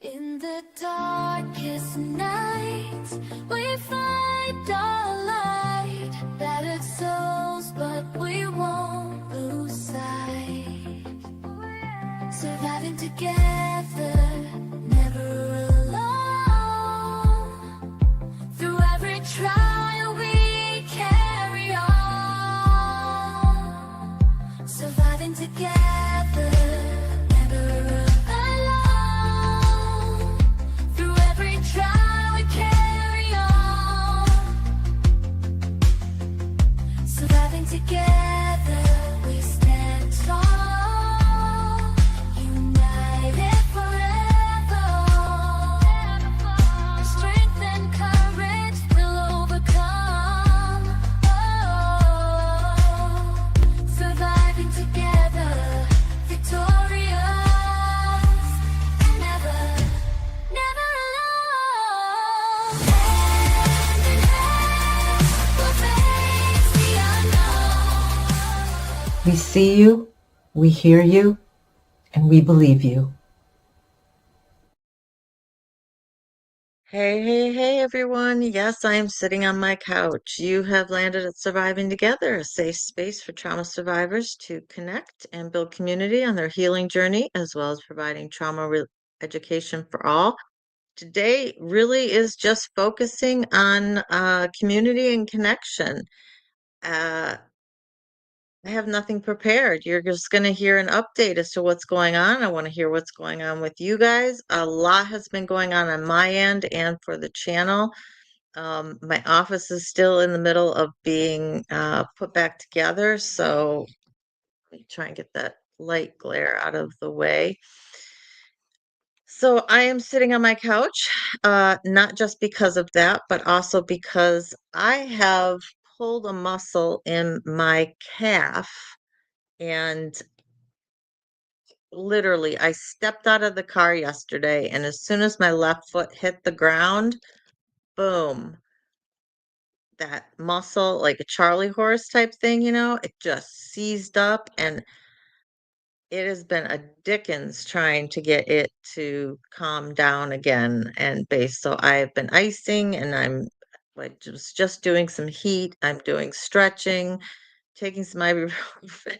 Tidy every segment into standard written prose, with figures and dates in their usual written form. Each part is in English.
In the darkest nights, we find our light. Battered souls, but we won't lose sight. Surviving together, never alone. Through every trial, we carry on. Surviving together, never alone. Through every trial, we carry on. Surviving together, we stand tall. United forever. Strength and courage will overcome. Oh, surviving together, victorious. Never, never alone. Hand in hand, we'll face the unknown. We see you, we hear you, and we believe you. Hey, everyone. Yes, I am sitting on my couch. You have landed at Surviving Together, a safe space for trauma survivors to connect and build community on their healing journey, as well as providing education for all. Today really is just focusing on community and connection. Uh, I have nothing prepared. You're just going to hear an update as to what's going on. I want to hear what's going on with you guys. A lot has been going on my end and for the channel. My office is still in the middle of being put back together, so let me try and get that light glare out of the way. So I am sitting on my couch, not just because of that, but also because I have pulled a muscle in my calf, and literally I stepped out of the car yesterday, and as soon as my left foot hit the ground, boom, that muscle, like a Charlie horse type thing, it just seized up, and it has been a Dickens trying to get it to calm down again and base. So I've been icing, and I'm like just doing some heat. I'm doing stretching, taking some ibuprofen.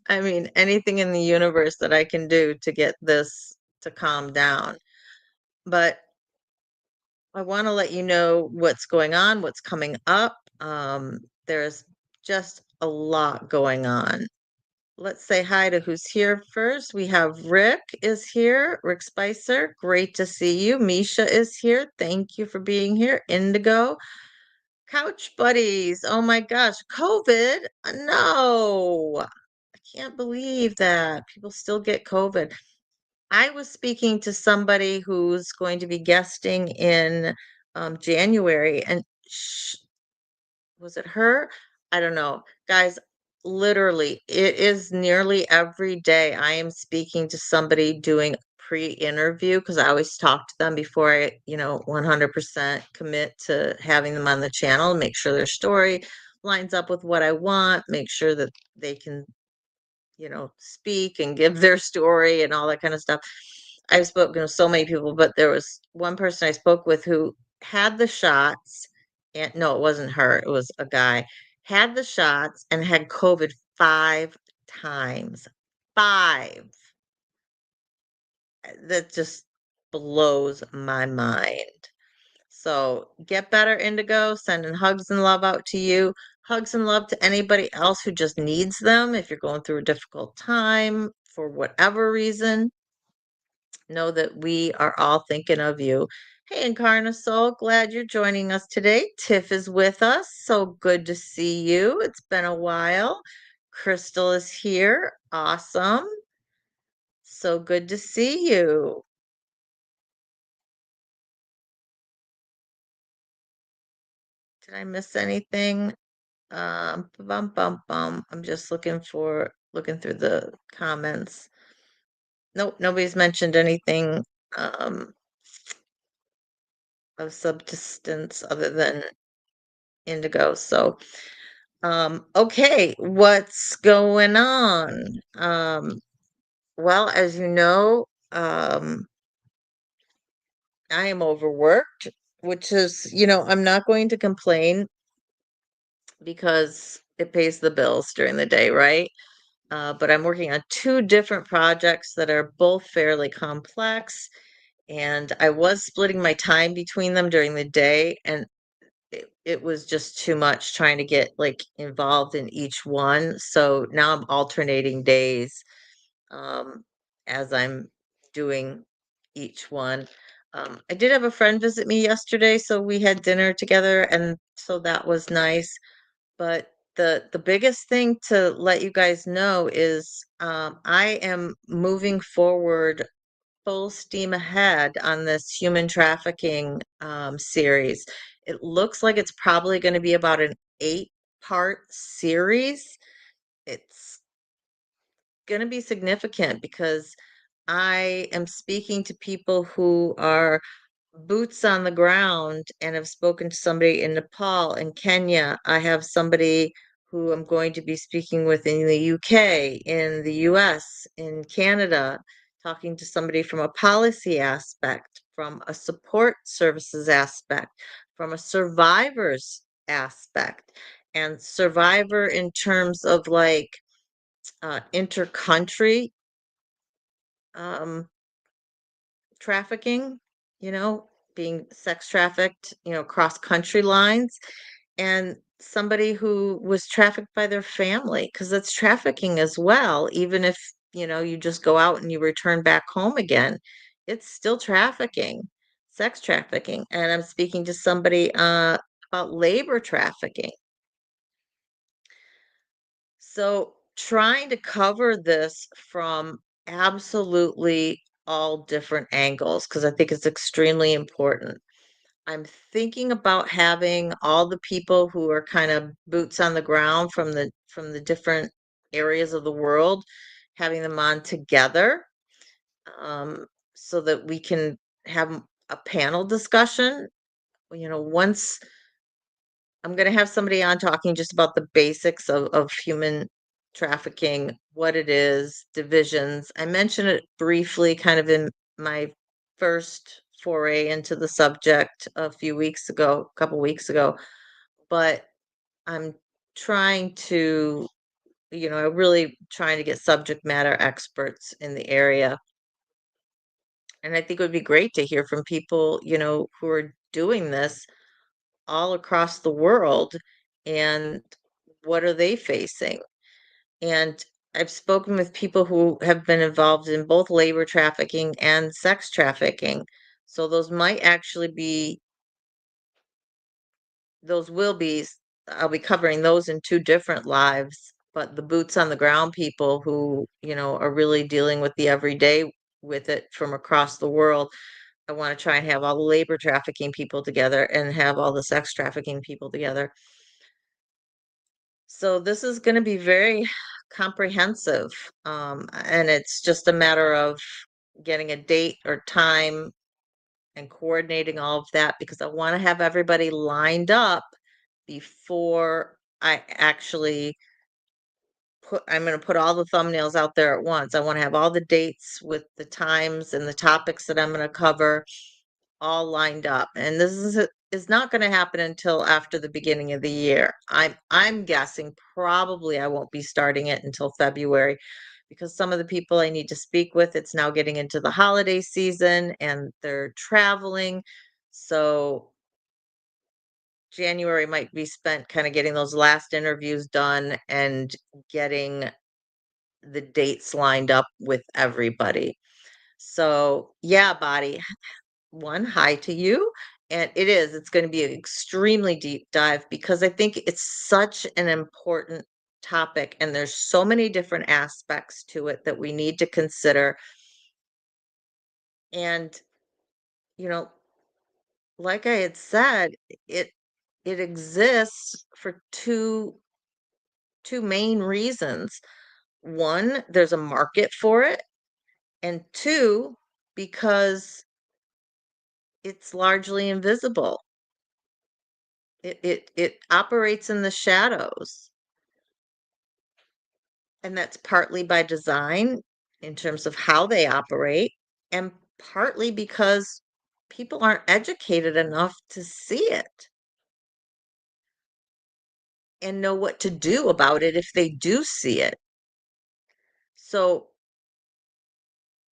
I mean, anything in the universe that I can do to get this to calm down. But I want to let you know what's going on, what's coming up. There's just a lot going on. Let's say hi to who's here first. We have Rick is here, Rick Spicer. Great to see you. Misha is here. Thank you for being here. Indigo. Couch buddies. Oh my gosh. COVID? No. I can't believe that. People still get COVID. I was speaking to somebody who's going to be guesting in January, and was it her? I don't know. Guys, literally, it is nearly every day I am speaking to somebody doing pre-interview because I always talk to them before I, 100% commit to having them on the channel, make sure their story lines up with what I want, make sure that they can speak and give their story and all that kind of stuff. I've spoken to so many people, but there was one person I spoke with who had the shots, and no, it wasn't her, it was a guy, had the shots and had COVID 5 times. 5. That just blows my mind. So get better, Indigo. Sending hugs and love out to you. Hugs and love to anybody else who just needs them. If you're going through a difficult time for whatever reason, know that we are all thinking of you. Hey, Incarna Soul, glad you're joining us today. Tiff is with us. So good to see you. It's been a while. Crystal is here. Awesome. So good to see you. Did I miss anything? I'm just looking through the comments. Nope, nobody's mentioned anything of subsistence other than Indigo. So, okay, what's going on? Well, as you know, I am overworked, which is, I'm not going to complain because it pays the bills during the day, right? But I'm working on two different projects that are both fairly complex, and I was splitting my time between them during the day, and it was just too much trying to get like involved in each one. So now I'm alternating days um, as I'm doing each one. I did have a friend visit me yesterday, so we had dinner together, and so that was nice. But the biggest thing to let you guys know is I am moving forward full steam ahead on this human trafficking series. It looks like it's probably going to be about an 8-part series. It's going to be significant because I am speaking to people who are boots on the ground and have spoken to somebody in Nepal and Kenya. I have somebody who I'm going to be speaking with in the UK, in the US, in Canada, talking to somebody from a policy aspect, from a support services aspect, from a survivors aspect, and survivor in terms of like intercountry um, trafficking, being sex trafficked, cross country lines, and somebody who was trafficked by their family, because it's trafficking as well, even if, you just go out and you return back home again, it's still trafficking, sex trafficking. And I'm speaking to somebody about labor trafficking. So trying to cover this from absolutely all different angles, because I think it's extremely important. I'm thinking about having all the people who are kind of boots on the ground from the different areas of the world, having them on together, so that we can have a panel discussion. Once I'm going to have somebody on talking just about the basics of human trafficking, what it is, divisions. I mentioned it briefly kind of in my first foray into the subject a few weeks ago, a couple weeks ago, but I'm trying to, really trying to get subject matter experts in the area. And I think it would be great to hear from people, who are doing this all across the world, and what are they facing? And I've spoken with people who have been involved in both labor trafficking and sex trafficking. So those might actually be, those will be, I'll be covering those in two different lives. But the boots on the ground people who, are really dealing with the everyday with it from across the world, I want to try and have all the labor trafficking people together and have all the sex trafficking people together. So this is going to be very comprehensive, and it's just a matter of getting a date or time and coordinating all of that, because I want to have everybody lined up before I actually I'm going to put all the thumbnails out there at once. I want to have all the dates with the times and the topics that I'm going to cover all lined up. And this is not going to happen until after the beginning of the year. I'm guessing probably I won't be starting it until February, because some of the people I need to speak with, it's now getting into the holiday season and they're traveling. So January might be spent kind of getting those last interviews done and getting the dates lined up with everybody. So, yeah, Body, one, hi to you. And it's going to be an extremely deep dive, because I think it's such an important topic and there's so many different aspects to it that we need to consider. And, you know, like I had said, it it exists for two main reasons. One, there's a market for it, and two, because it's largely invisible. It operates in the shadows, and that's partly by design in terms of how they operate, and partly because people aren't educated enough to see it and know what to do about it if they do see it. So,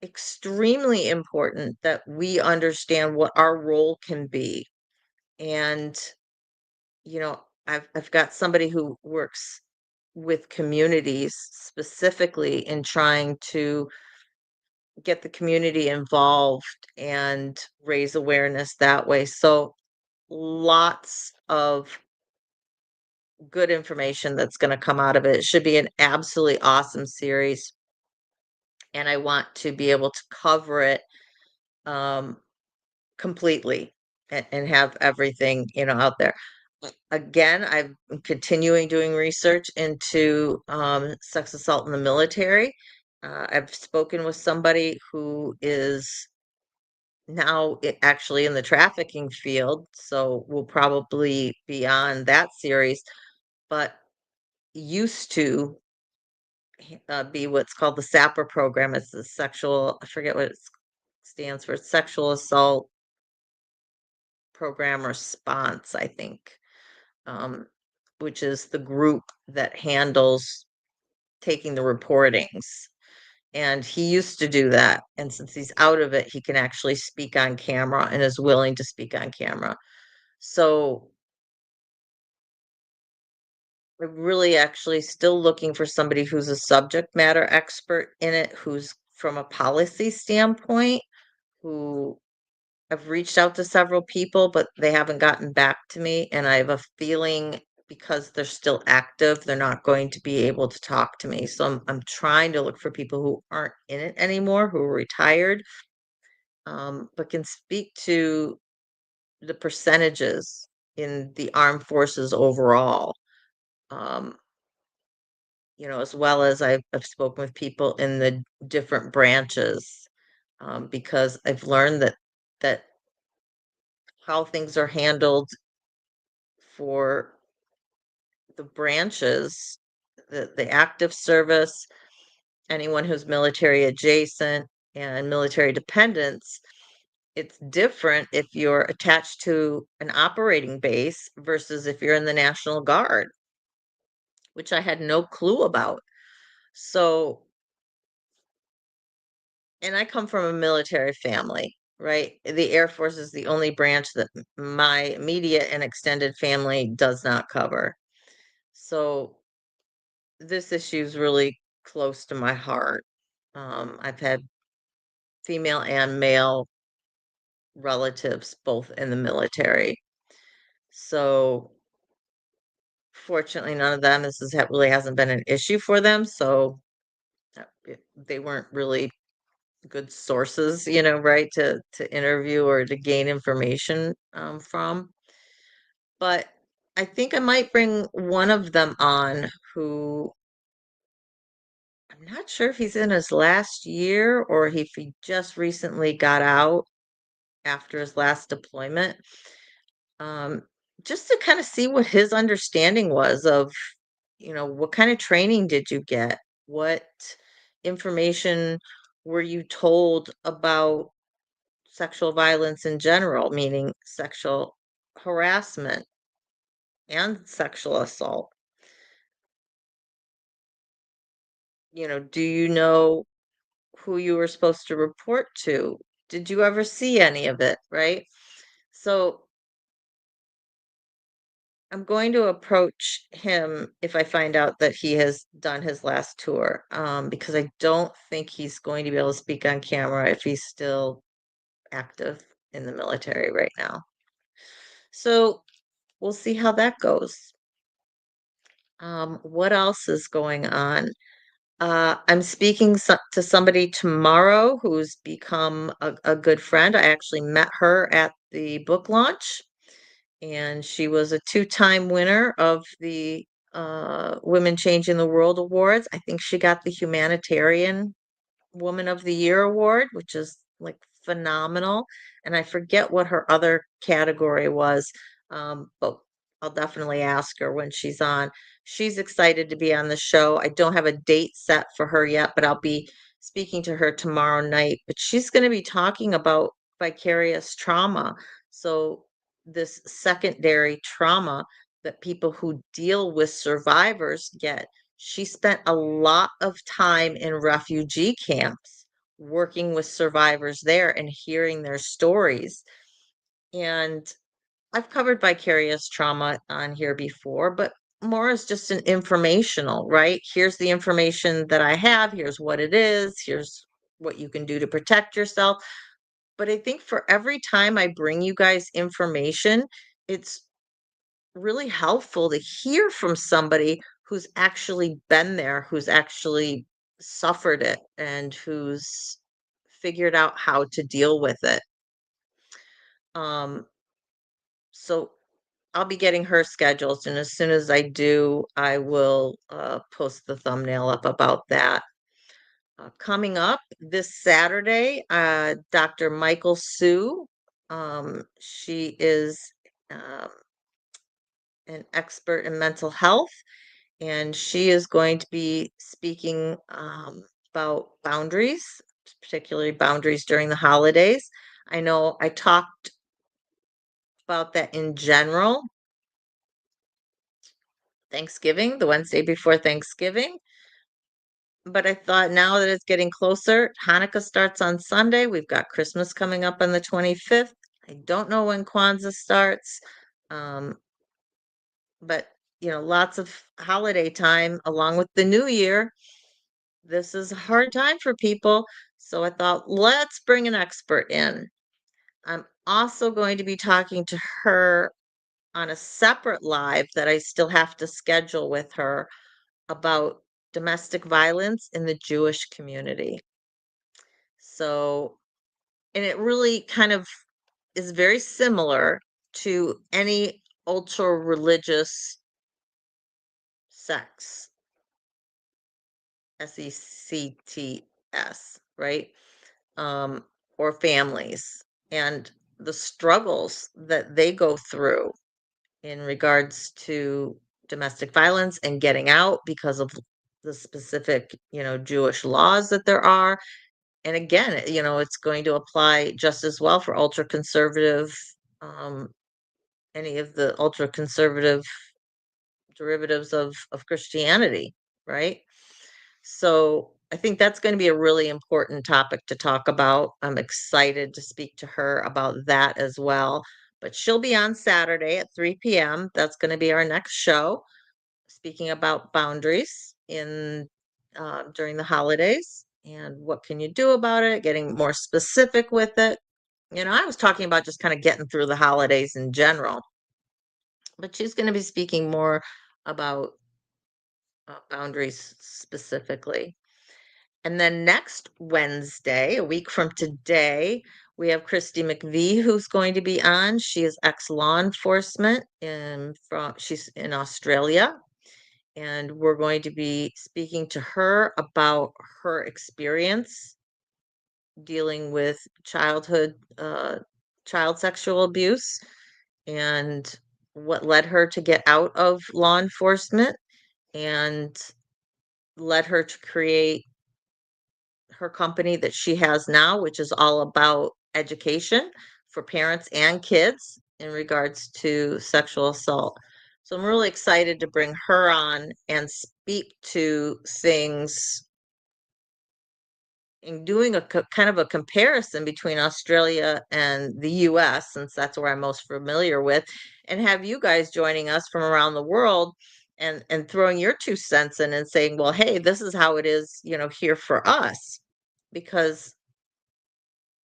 extremely important that we understand what our role can be. And, I've got somebody who works with communities specifically in trying to get the community involved and raise awareness that way. So, lots of good information that's going to come out of it. It should be an absolutely awesome series, and I want to be able to cover it um, completely and have everything out there. Again, I'm continuing doing research into sex assault in the military. I've spoken with somebody who is now actually in the trafficking field, so we'll probably be on that series, but used to be what's called the SAPR program. It's the sexual, I forget what it stands for, sexual assault program response, I think, um, which is the group that handles taking the reportings. And he used to do that. And since he's out of it, he can actually speak on camera and is willing to speak on camera. So I'm really actually still looking for somebody who's a subject matter expert in it, who's from a policy standpoint, who I've reached out to several people, but they haven't gotten back to me. And I have a feeling because they're still active, they're not going to be able to talk to me. So I'm trying to look for people who aren't in it anymore, who are retired, but can speak to the percentages in the armed forces overall. Um, as well as I've spoken with people in the different branches, because I've learned that how things are handled for the branches, the active service, anyone who's military adjacent and military dependents, it's different if you're attached to an operating base versus if you're in the National Guard, which I had no clue about. So, and I come from a military family, right? The Air Force is the only branch that my immediate and extended family does not cover. So, this issue is really close to my heart. I've had female and male relatives both in the military. So, fortunately, none of them, really hasn't been an issue for them. So, they weren't really good sources, right, to interview or to gain information from. But I think I might bring one of them on who I'm not sure if he's in his last year or if he just recently got out after his last deployment. Um, just to kind of see what his understanding was of, what kind of training did you get? What information were you told about sexual violence in general, meaning sexual harassment and sexual assault? Do you know who you were supposed to report to? Did you ever see any of it, right? So I'm going to approach him if I find out that he has done his last tour, because I don't think he's going to be able to speak on camera if he's still active in the military right now. So we'll see how that goes. What else is going on? I'm speaking to somebody tomorrow who's become a good friend. I actually met her at the book launch, and she was a two-time winner of the Women Changing the World Awards. I think she got the Humanitarian Woman of the Year award, which is like phenomenal. And I forget what her other category was, but I'll definitely ask her when she's on. She's excited to be on the show. I don't have a date set for her yet, but I'll be speaking to her tomorrow night. But she's going to be talking about vicarious trauma. So, this secondary trauma that people who deal with survivors get. She spent a lot of time in refugee camps working with survivors there and hearing their stories. And I've covered vicarious trauma on here before, but more as just an informational, right? Here's the information that I have, here's what it is, here's what you can do to protect yourself. But I think for every time I bring you guys information, it's really helpful to hear from somebody who's actually been there, who's actually suffered it, and who's figured out how to deal with it. Um, so I'll be getting her schedules, and as soon as I do, I will post the thumbnail up about that. Coming up this Saturday, Dr. Michael Sue. She is um, an expert in mental health, and she is going to be speaking about boundaries, particularly boundaries during the holidays. I know I talked about that in general, Thanksgiving, the Wednesday before Thanksgiving. But I thought now that it's getting closer, Hanukkah starts on Sunday. We've got Christmas coming up on the 25th. I don't know when Kwanzaa starts. Um, but lots of holiday time along with the new year. This is a hard time for people. So I thought, let's bring an expert in. I'm also going to be talking to her on a separate live that I still have to schedule with her about domestic violence in the Jewish community. So, and it really kind of is very similar to any ultra religious sects, SECTS, right? Um, or families and the struggles that they go through in regards to domestic violence and getting out because of the specific, Jewish laws that there are. And again, it's going to apply just as well for ultra conservative, um, any of the ultra conservative derivatives of Christianity, right? So I think that's going to be a really important topic to talk about. I'm excited to speak to her about that as well. But she'll be on Saturday at 3 p.m. That's going to be our next show, speaking about boundaries in during the holidays and what can you do about it, getting more specific with it. I was talking about just kind of getting through the holidays in general, but she's going to be speaking more about boundaries specifically. And then next Wednesday, a week from today, we have Christy McVie who's going to be on. She is ex-law enforcement she's in Australia. And we're going to be speaking to her about her experience dealing with child sexual abuse and what led her to get out of law enforcement and led her to create her company that she has now, which is all about education for parents and kids in regards to sexual assault. So I'm really excited to bring her on and speak to things and doing a kind of a comparison between Australia and the US, since that's where I'm most familiar with, and have you guys joining us from around the world and throwing your 2 cents in and saying, well, hey, this is how it is, here for us. Because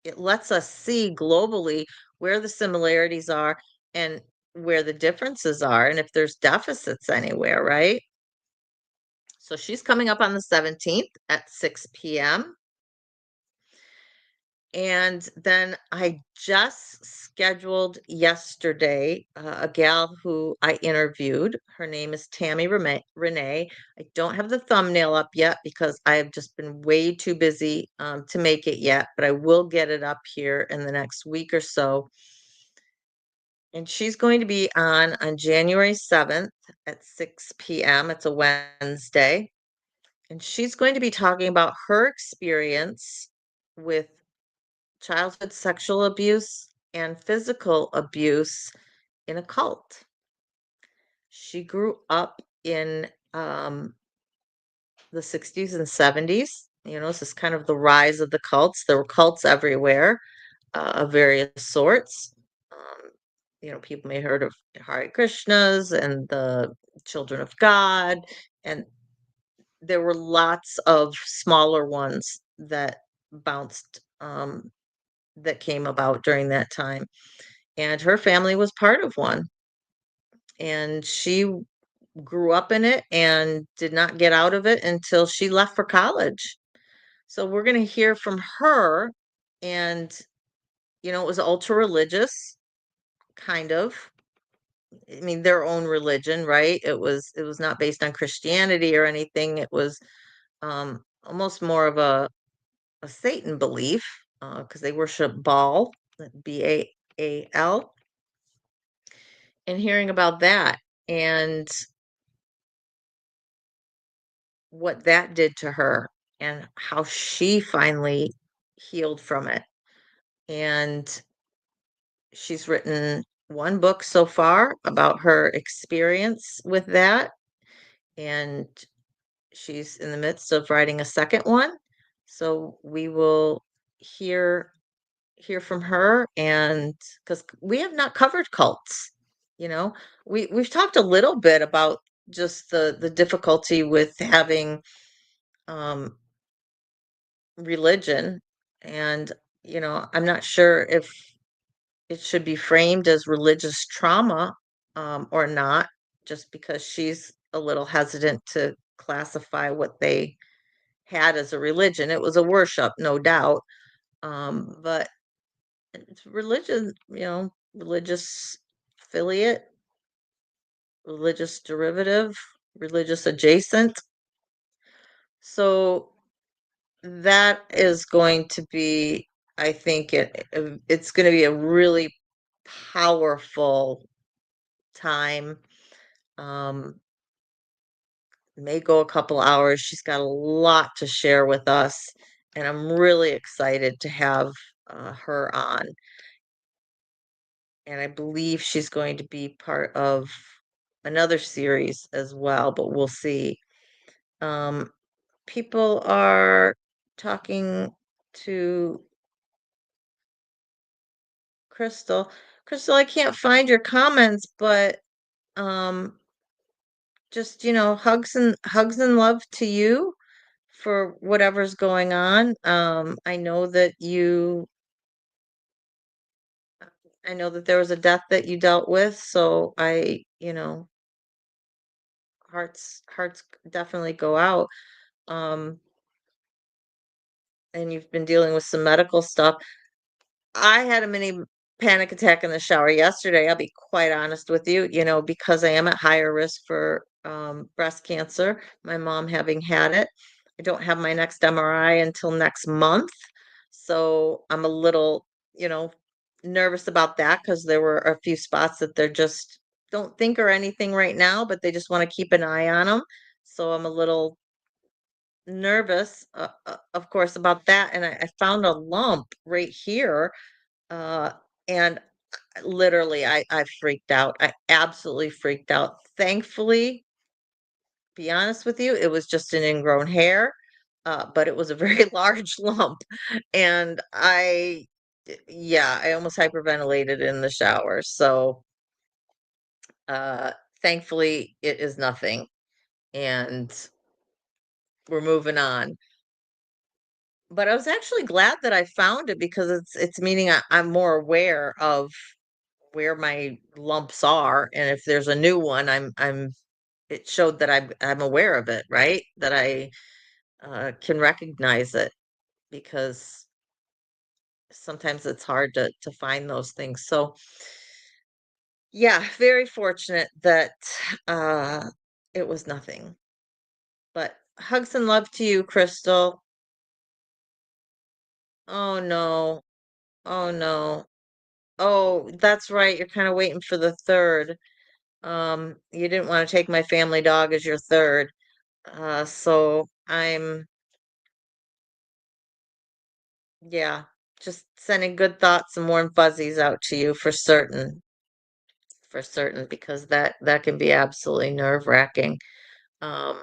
it lets us see globally where the similarities are and where the differences are, and if there's deficits anywhere, right? So she's coming up on the 17th at 6 p.m. And then I just scheduled yesterday a gal who I interviewed. Her name is Tammy Renee. I don't have the thumbnail up yet because I have just been way too busy to make it yet, but I will get it up here in the next week or so. And she's going to be on January 7th at 6 p.m. It's a Wednesday. And she's going to be talking about her experience with childhood sexual abuse and physical abuse in a cult. She grew up in the 60s and 70s. This is kind of the rise of the cults. There were cults everywhere, of various sorts. Um, People may have heard of Hare Krishnas and the Children of God, and there were lots of smaller ones that bounced, that came about during that time. And her family was part of one. And she grew up in it and did not get out of it until she left for college. So we're going to hear from her. And, it was ultra religious, kind of. I mean, their own religion, right? It was not based on Christianity or anything. It was almost more of a Satan belief, because they worship Baal, Baal, and hearing about that and what that did to her and how she finally healed from it. And she's written one book so far about her experience with that, and she's in the midst of writing a second one. So we will hear from her, and because we have not covered cults, you know, we've talked a little bit about just the difficulty with having um religion, and I'm not sure if it should be framed as religious trauma, or not, just because she's a little hesitant to classify what they had as a religion. It was a worship, no doubt, but it's religion, religious affiliate, religious derivative, religious adjacent. So that is going to be, I think it's going to be a really powerful time. Um, may go a couple hours. She's got a lot to share with us, and I'm really excited to have her on. And I believe she's going to be part of another series as well, but we'll see. Um, People are talking to Crystal. Crystal, I can't find your comments, but um, just hugs and love to you for whatever's going on. I know that there was a death that you dealt with, so hearts definitely go out. Um, and you've been dealing with some medical stuff. I had a mini panic attack in the shower yesterday. I'll be quite honest with you, because I am at higher risk for breast cancer, my mom having had it. I don't have my next MRI until next month. So I'm a little, nervous about that because there were a few spots that they're just don't think or anything right now, but they just want to keep an eye on them. So I'm a little nervous, of course, about that. And I found a lump right here, uh, and literally, I freaked out. I absolutely freaked out. Thankfully, be honest with you, it was just an ingrown hair, but it was a very large lump, and yeah, I almost hyperventilated in the shower. So, uh, thankfully, it is nothing, and we're moving on. But I was actually glad that I found it because it's meaning I'm more aware of where my lumps are, and if there's a new one, I'm it showed that I'm aware of it, right? That I can recognize it, because sometimes it's hard to find those things. So yeah, very fortunate that uh it was nothing. But hugs and love to you, Crystal. Oh no. Oh no. Oh, that's right. You're kind of waiting for the third. You didn't want to take my family dog as your third. So yeah. just sending good thoughts and warm fuzzies out to you for certain, because that can be absolutely nerve-wracking. Um,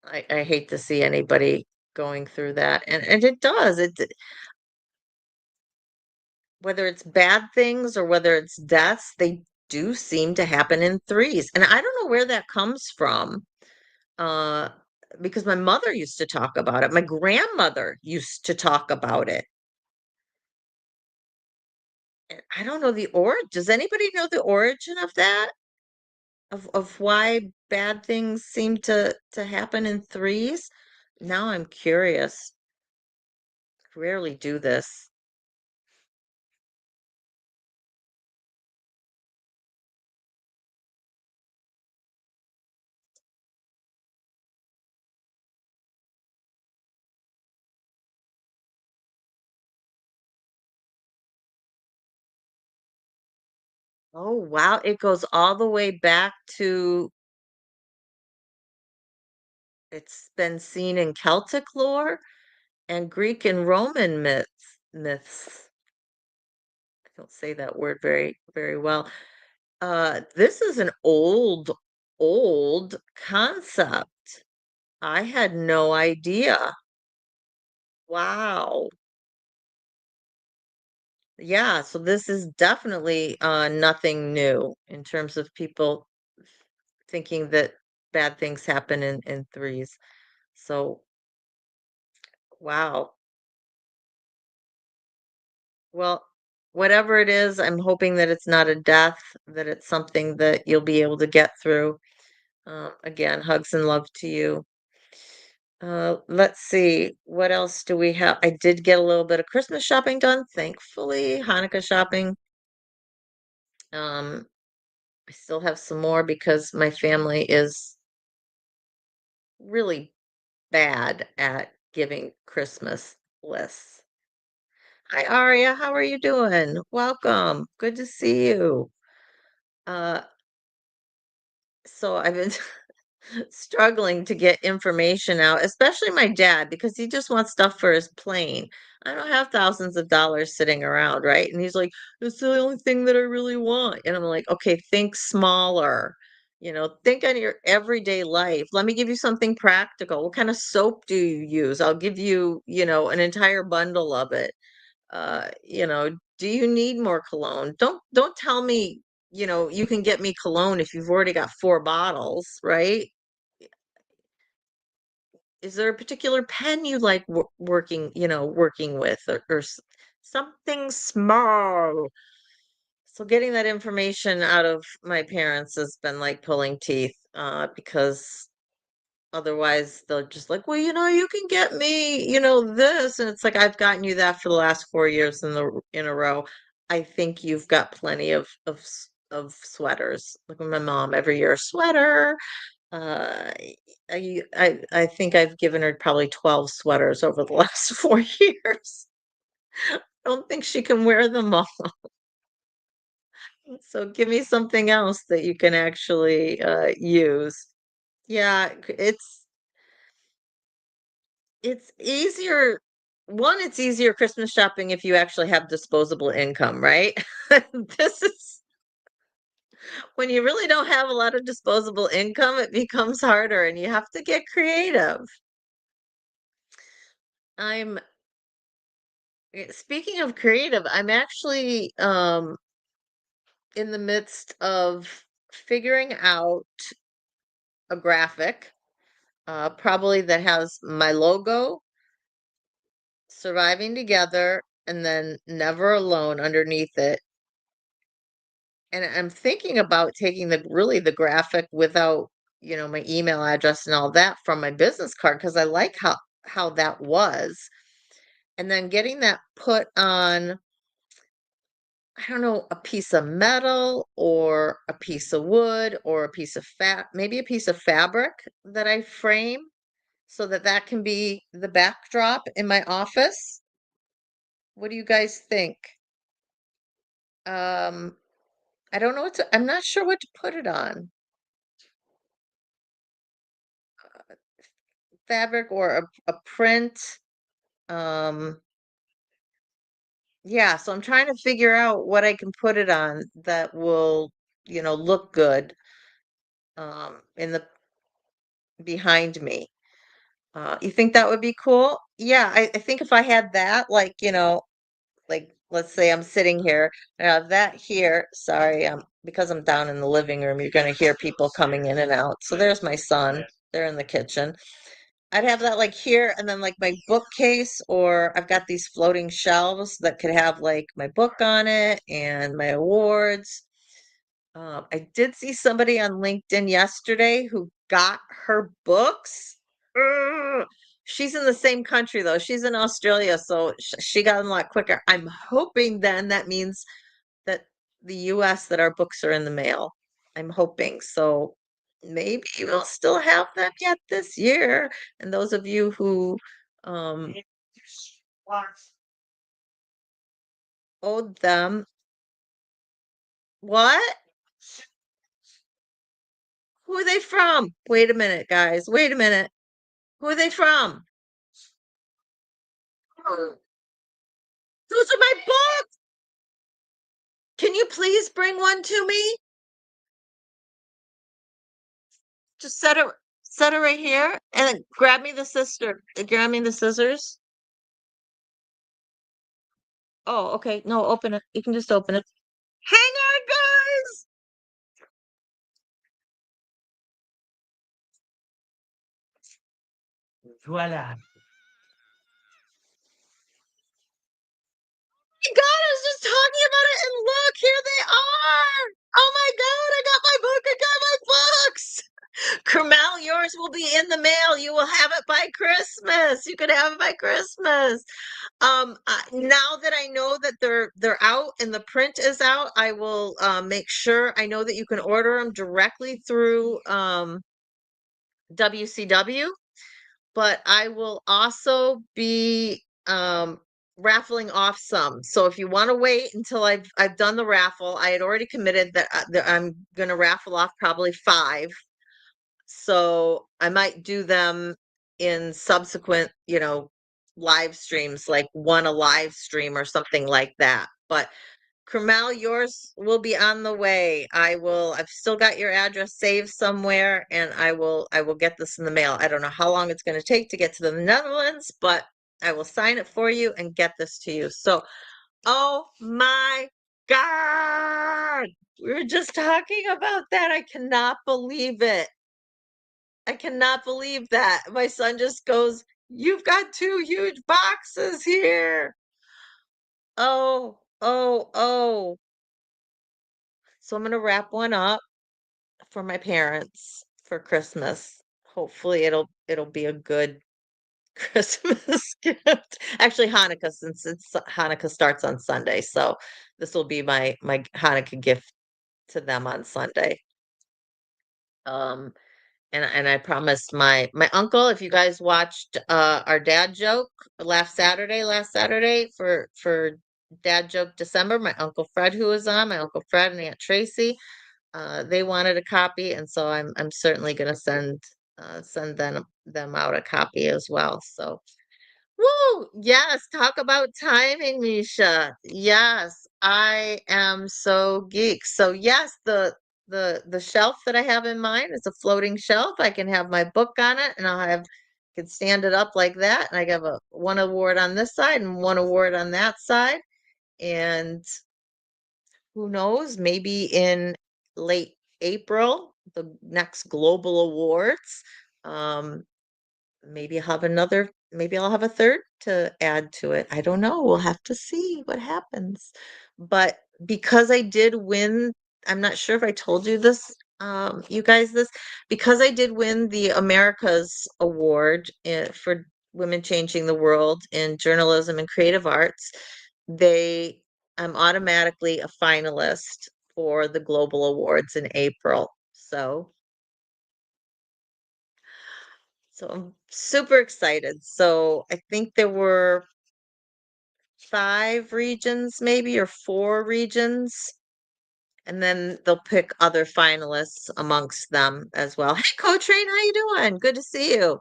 I hate to see anybody going through that, and it does, whether it's bad things or whether it's deaths, they do seem to happen in threes, and I don't know where that comes from, uh, because my mother used to talk about it, my grandmother used to talk about it, and I don't know the does anybody know the origin of that? Of why bad things seem to happen in threes? Now I'm curious. Rarely do this. Oh, wow, it goes all the way back to it's been seen in Celtic lore and Greek and Roman myths. I don't say that word very well. This is an old concept. I had no idea. Wow. Yeah, so this is definitely nothing new in terms of people thinking that bad things happen in threes. So, wow. Well, whatever it is, I'm hoping that it's not a death, that it's something that you'll be able to get through. Again, hugs and love to you. Let's see, what else do we have? I did get a little bit of Christmas shopping done, thankfully. Hanukkah shopping. Um, I still have some more because my family is really bad at giving Christmas lists. Hi, Aria. How are you doing? Welcome. Good to see you. Uh, so I've been struggling to get information out, especially my dad, because he just wants stuff for his plane. I don't have thousands of dollars sitting around, right? And he's like, it's the only thing that I really want. And I'm like, okay, think smaller. Think on your everyday life. Let me give you something practical. What kind of soap do you use? I'll give you, an entire bundle of it. Do you need more cologne? Don't tell me, you can get me cologne if you've already got 4 bottles, right? Is there a particular pen you like working with, or something small? So getting that information out of my parents has been like pulling teeth, because otherwise they're just like, well, you can get me, this, and it's like I've gotten you that for the last 4 years in a row. I think you've got plenty of sweaters. Like with my mom, every year a sweater. Uh, I think I've given her probably 12 sweaters over the last 4 years. I don't think she can wear them all. So give me something else that you can actually use. Yeah, it's easier. One, it's easier Christmas shopping if you actually have disposable income, right? This is when you really don't have a lot of disposable income, it becomes harder and you have to get creative. I'm Speaking of creative, I'm actually in the midst of figuring out a graphic, probably that has my logo, surviving together, and then never alone underneath it. And I'm thinking about taking the graphic without, my email address and all that from my business card, because I like how that was. And then getting that put on, I don't know, a piece of metal or a piece of wood or a piece of maybe a piece of fabric that I frame so that that can be the backdrop in my office. What do you guys think? Um, I don't know I'm not sure what to put it on. Fabric or a print. Um, yeah, so I'm trying to figure out what I can put it on that will, look good in the behind me. You think that would be cool? Yeah, I think if I had that, like, like let's say I'm sitting here, I have that here. Sorry, because I'm down in the living room, you're gonna hear people coming in and out. So there's my son. They're in the kitchen. I'd have that like here, and then like my bookcase, or I've got these floating shelves that could have like my book on it and my awards. I did see somebody on LinkedIn yesterday who got her books. Ugh. She's in the same country though. She's in Australia, so she got them a lot quicker. I'm hoping then that means that the US that our books are in the mail. I'm hoping. So maybe we'll still have them yet this year. And those of you who um owed them, what? Who are they from? Wait a minute, guys. Wait a minute. Who are they from? Oh, those are my books. Can you please bring one to me? Just set it right here and then grab me the scissors. Oh, okay. No, open it. You can just open it. Hang on, guys. Voilà. My God, I was just talking about it and look, here they are. Oh my God, I got my book. I got my books. Kermel, yours will be in the mail. You will have it by Christmas. You could have it by Christmas. Now that I know that they're out and the print is out, I will make sure. I know that you can order them directly through WCW, but I will also be raffling off some. So if you want to wait until I've done the raffle, I had already committed that I'm going to raffle off probably 5. So I might do them in subsequent, live streams, like one a live stream or something like that. But Kermel, yours will be on the way. I've still got your address saved somewhere, and I will get this in the mail. I don't know how long it's going to take to get to the Netherlands, but I will sign it for you and get this to you. So, oh my God. We were just talking about that. I cannot believe it. I cannot believe that. My son just goes, "You've got 2 huge boxes here." Oh, oh, oh. So I'm gonna wrap one up for my parents for Christmas. Hopefully it'll be a good Christmas gift. Actually, Hanukkah, since Hanukkah starts on Sunday, so this will be my Hanukkah gift to them on Sunday. Um, and I promised my uncle, if you guys watched our dad joke last Saturday for dad joke December, my uncle Fred who was on, my uncle Fred and Aunt Tracy, they wanted a copy, and so I'm certainly gonna send them out a copy as well. So woo! Yes, talk about timing, Misha. Yes, I am so geek. So yes, the shelf that I have in mind is a floating shelf. I can have my book on it, and can stand it up like that, and I have one award on this side and one award on that side. And who knows, maybe in late April, the next global awards. Um, maybe I'll have a third to add to it. I don't know. We'll have to see what happens. But because I did win, I'm not sure if I told you this, you guys this, because I did win the America's Award for Women Changing the World in Journalism and Creative Arts, they I'm automatically a finalist for the Global Awards in April. So I'm super excited. So I think there were 5 regions, maybe, or 4 regions, and then they'll pick other finalists amongst them as well. Hey, Cotrain, how you doing? Good to see you.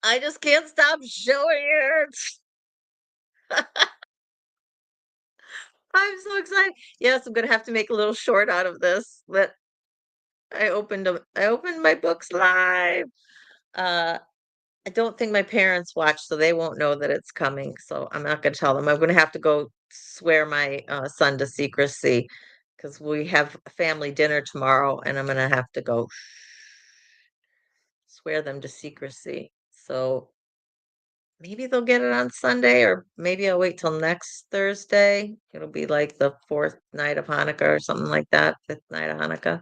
I just can't stop showing it. I'm so excited. Yes, I'm gonna have to make a little short out of this, but I opened my books live. Uh, I don't think my parents watch, so they won't know that it's coming, so I'm not gonna tell them. I'm gonna have to go swear my, son to secrecy because we have a family dinner tomorrow, and I'm gonna have to go swear them to secrecy. So maybe they'll get it on Sunday, or maybe I'll wait till next Thursday. It'll be like the 4th night of Hanukkah or something like that, 5th night of Hanukkah.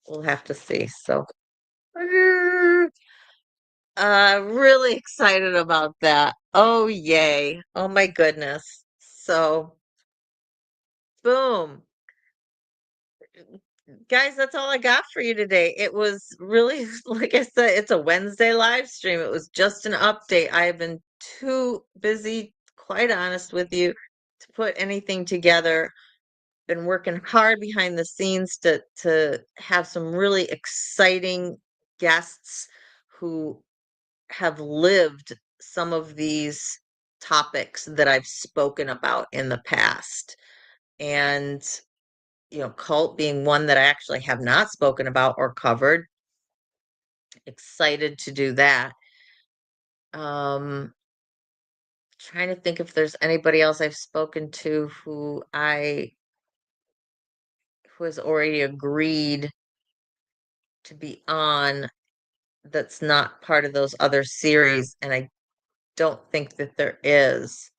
We'll have to see. So, really excited about that. Oh, yay. Oh my goodness. So, boom. Guys, that's all I got for you today. It was really, like I said, it's a Wednesday live stream. It was just an update. I have been too busy, quite honest with you, to put anything together. Been working hard behind the scenes to have some really exciting guests who have lived some of these topics that I've spoken about in the past. And cult being one that I actually have not spoken about or covered. Excited to do that. Trying to think if there's anybody else I've spoken to who has already agreed to be on that's not part of those other series, and I don't think that there is.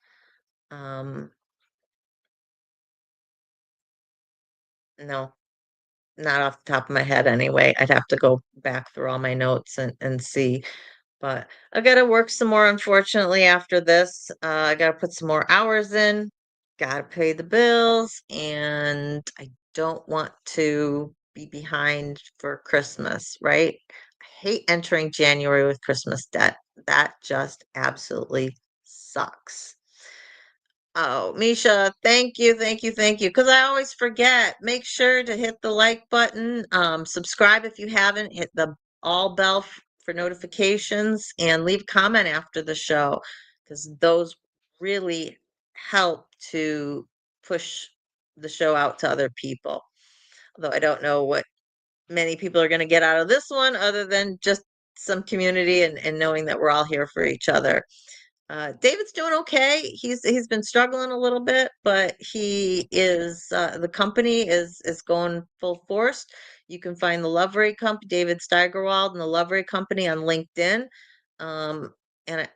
No, not off the top of my head anyway. I'd have to go back through all my notes and see. But I gotta work some more, unfortunately, after this. I gotta put some more hours in, gotta pay the bills, and I don't want to be behind for Christmas, right? I hate entering January with Christmas debt. That just absolutely sucks. Oh, Misha, thank you, thank you, thank you. Because I always forget. Make sure to hit the like button. Subscribe if you haven't. Hit the all bell for notifications and leave a comment after the show because those really help to push the show out to other people. Although I don't know what many people are going to get out of this one other than just some community and knowing that we're all here for each other. David's doing okay. He's been struggling a little bit, but he is the company is going full force. You can find the Loveray Company, David Steigerwald, and the Loveray Company on LinkedIn. And I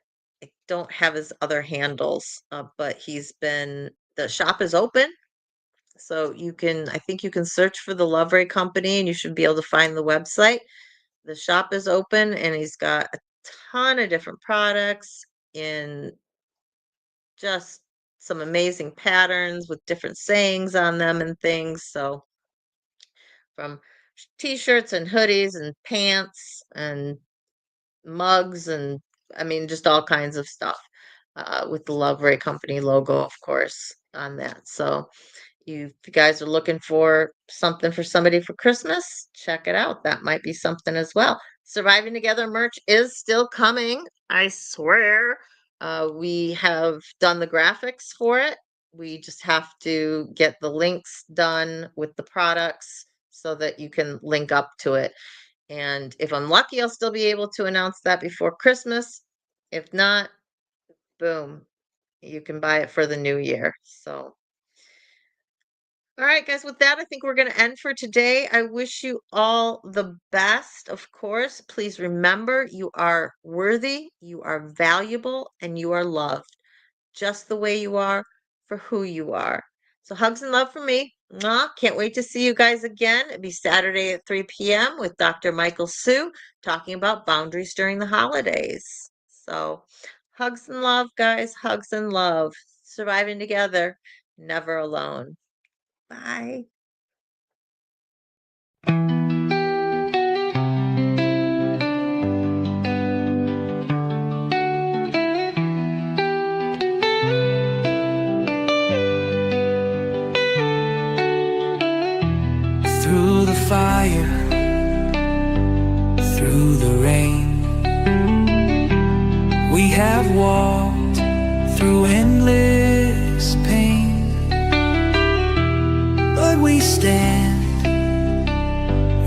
don't have his other handles, but the shop is open. So I think you can search for the Loveray Company and you should be able to find the website. The shop is open and he's got a ton of different products in just some amazing patterns with different sayings on them and things. So from t-shirts and hoodies and pants and mugs and I mean just all kinds of stuff with the Loveray Company logo, of course, on that. So if you guys are looking for something for somebody for Christmas, check it out. That might be something as well. Surviving Together merch is still coming, I swear. We have done the graphics for it. We just have to get the links done with the products so that you can link up to it. And if I'm lucky, I'll still be able to announce that before Christmas. If not, boom, you can buy it for the new year. So all right, guys, with that, I think we're going to end for today. I wish you all the best, of course. Please remember you are worthy, you are valuable, and you are loved just the way you are for who you are. So, hugs and love from me. Mwah. Can't wait to see you guys again. It'll be Saturday at 3 p.m. with Dr. Michael Sue talking about boundaries during the holidays. So, hugs and love, guys. Hugs and love. Surviving together, never alone. Bye. Through the fire, through the rain, through endless pain. But we stand,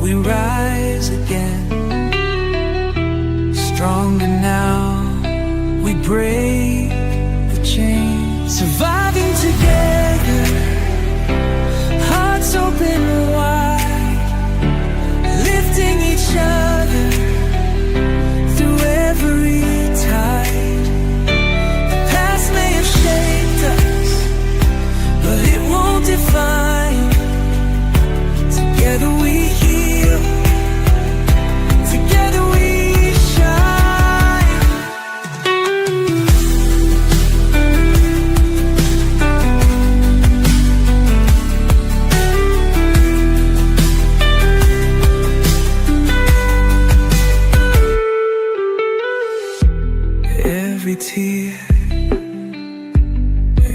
we rise again, stronger now, we break the chain. Surviving together, hearts open wide, lifting each other through every tide. The past may have shaped us, but it won't define. Together we heal, together we shine. Every tear,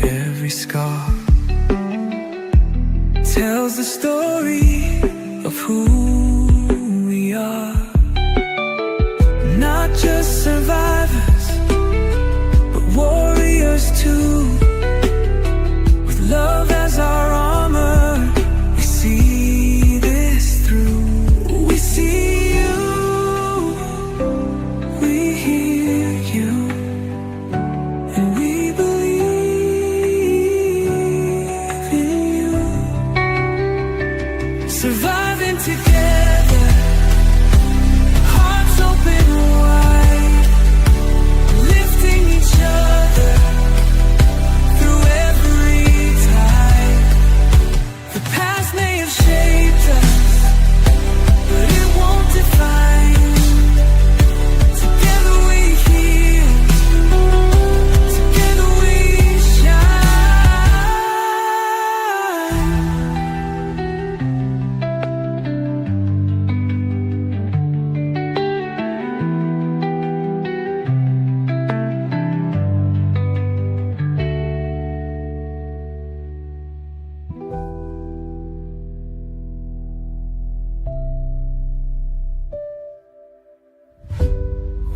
every scar tells the story of who we are. Not just survivors, but warriors too. With love as our armor, we see this through. We see you, we hear you, and we believe in you. Surviving together, hearts open wide, lifting each other through every tide. The past may have shaped us, but it won't define. Together we heal, together we shine.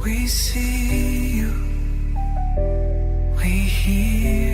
We see you, we hear